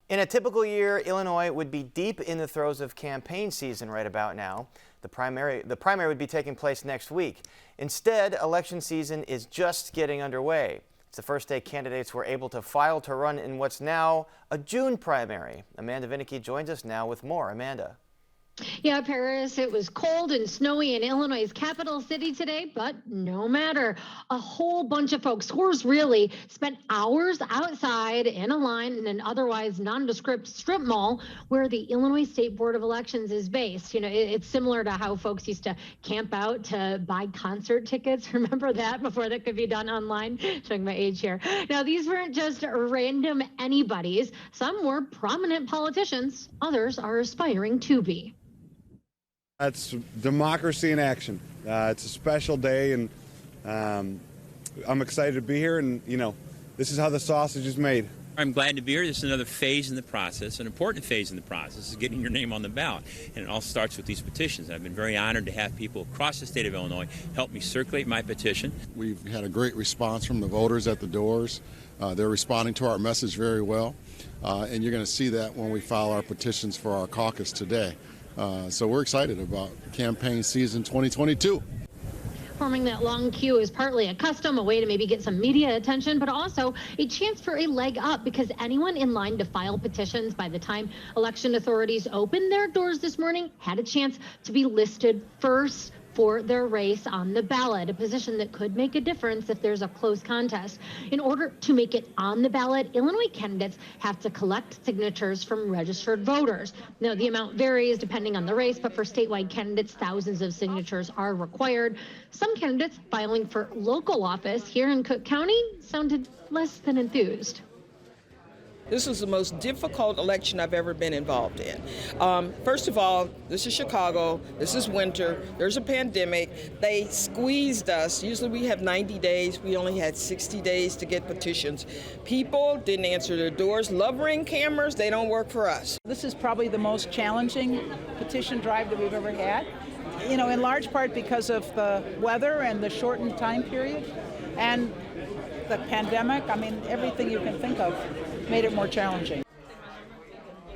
In a typical year, Illinois would be deep in the throes of campaign season right about now. The primary would be taking place next week. Instead, election season is just getting underway. It's the first day candidates were able to file to run in what's now a June primary. Amanda Vinicky joins us now with more. Amanda. Yeah, Paris, it was cold and snowy in Illinois' capital city today, but no matter. A whole bunch of folks, scores really, spent hours outside in a line in an otherwise nondescript strip mall where the Illinois State Board of Elections is based. You know, it's similar to how folks used to camp out to buy concert tickets. Remember that before that could be done online? Showing my age here. Now, these weren't just random anybody's. Some were prominent politicians. Others are aspiring to be. That's democracy in action. It's a special day, and I'm excited to be here. And, you know, this is how the sausage is made. I'm glad to be here. This is another phase in the process, an important phase in the process, is getting your name on the ballot. And it all starts with these petitions. I've been very honored to have people across the state of Illinois help me circulate my petition. We've had a great response from the voters at the doors. They're responding to our message very well. And you're going to see that when we file our petitions for our caucus today. So we're excited about campaign season 2022. Forming that long queue is partly a custom, a way to maybe get some media attention, but also a chance for a leg up because anyone in line to file petitions by the time election authorities opened their doors this morning had a chance to be listed first for their race on the ballot, a position that could make a difference if there's a close contest. In order to make it on the ballot, Illinois candidates have to collect signatures from registered voters. Now, the amount varies depending on the race, but for statewide candidates, thousands of signatures are required. Some candidates filing for local office here in Cook County sounded less than enthused. This was the most difficult election I've ever been involved in. First of all, this is Chicago, this is winter, there's a pandemic. They squeezed us. Usually we have 90 days, we only had 60 days to get petitions. People didn't answer their doors. Love ring cameras, they don't work for us. This is probably the most challenging petition drive that we've ever had. You know, in large part because of the weather and the shortened time period and the pandemic. I mean, everything you can think of made it more challenging.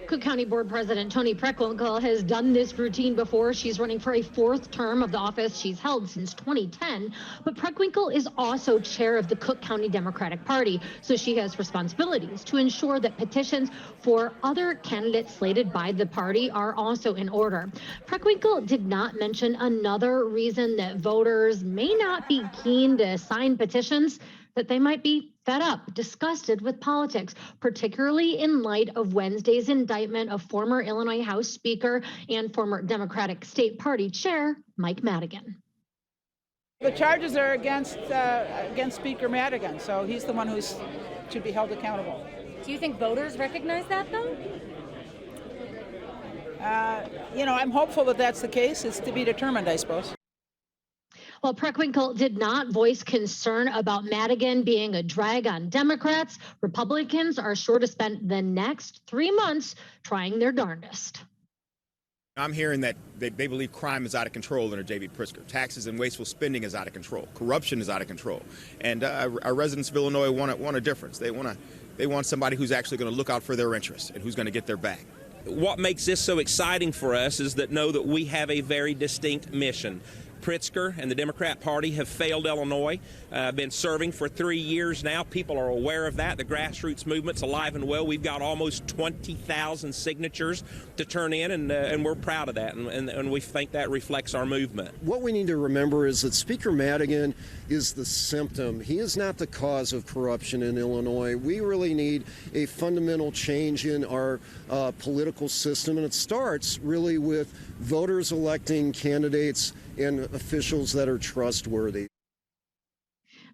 Cook County Board President Toni Preckwinkle has done this routine before. She's running for a fourth term of the office she's held since 2010. But Preckwinkle is also chair of the Cook County Democratic Party, so she has responsibilities to ensure that petitions for other candidates slated by the party are also in order. Preckwinkle did not mention another reason that voters may not be keen to sign petitions, that they might be fed up, disgusted with politics, particularly in light of Wednesday's indictment of former Illinois House Speaker and former Democratic State Party Chair Mike Madigan. The charges are against Speaker Madigan, so he's the one who should be held accountable. Do you think voters recognize that, though? You know, I'm hopeful that that's the case. It's to be determined, I suppose. While Preckwinkle did not voice concern about Madigan being a drag on Democrats, Republicans are sure to spend the next 3 months trying their darndest. I'm hearing that they believe crime is out of control under J.B. Pritzker. Taxes and wasteful spending is out of control. Corruption is out of control. And our residents of Illinois want a difference. They want somebody who's actually going to look out for their interests and who's going to get their back. What makes this so exciting for us is that we have a very distinct mission. Pritzker and the Democrat Party have failed Illinois, been serving for 3 years now. People are aware of that. The grassroots movement's alive and well. We've got almost 20,000 signatures to turn in, and we're proud of that, and we think that reflects our movement. What we need to remember is that Speaker Madigan is the symptom. He is not the cause of corruption in Illinois. We really need a fundamental change in our political system, and it starts really with voters electing candidates and officials that are trustworthy.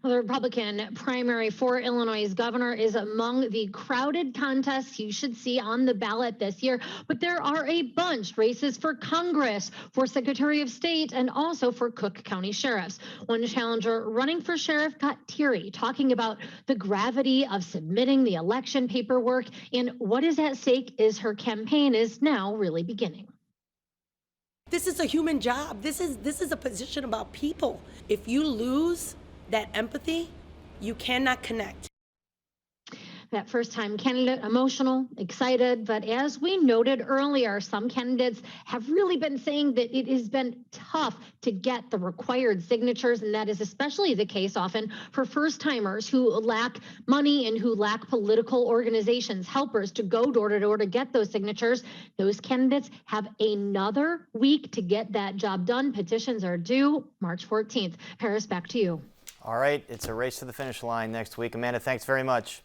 Well, the Republican primary for Illinois' governor is among the crowded contests you should see on the ballot this year. But there are a bunch races for Congress, for Secretary of State, and also for Cook County sheriffs. One challenger running for sheriff got teary, talking about the gravity of submitting the election paperwork and what is at stake as her campaign is now really beginning. This is a human job. This is a position about people. If you lose that empathy, you cannot connect. That first-time candidate, emotional, excited, but as we noted earlier, some candidates have really been saying that it has been tough to get the required signatures, and that is especially the case often for first-timers who lack money and who lack political organizations, helpers to go door to door to get those signatures. Those candidates have another week to get that job done. Petitions are due March 14th. Paris, back to you. All right, it's a race to the finish line next week. Amanda, thanks very much.